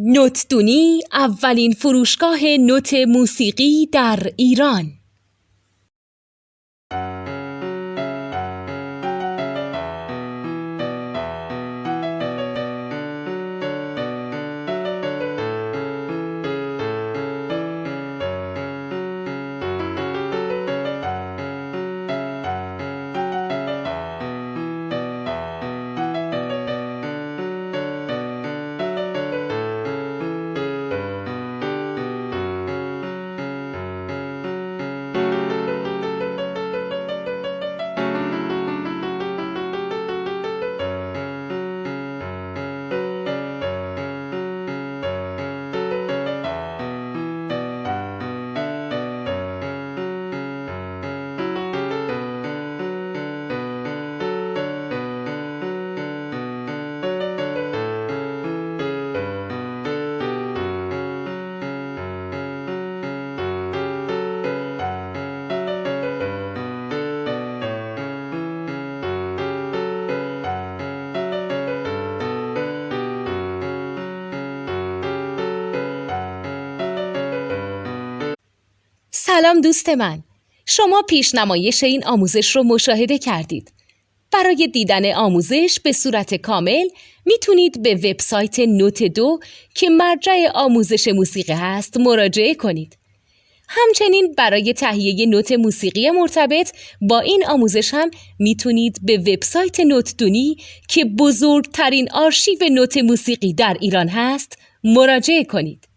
نوتدونی اولین فروشگاه نوت موسیقی در ایران. سلام دوست من، شما پیشنمایش این آموزش رو مشاهده کردید. برای دیدن آموزش به صورت کامل میتونید به وبسایت نوت2 که مرجع آموزش موسیقی هست مراجعه کنید. همچنین برای تهیه نوت موسیقی مرتبط با این آموزش هم میتونید به وبسایت نوتدونی که بزرگترین آرشیو نوت موسیقی در ایران هست مراجعه کنید.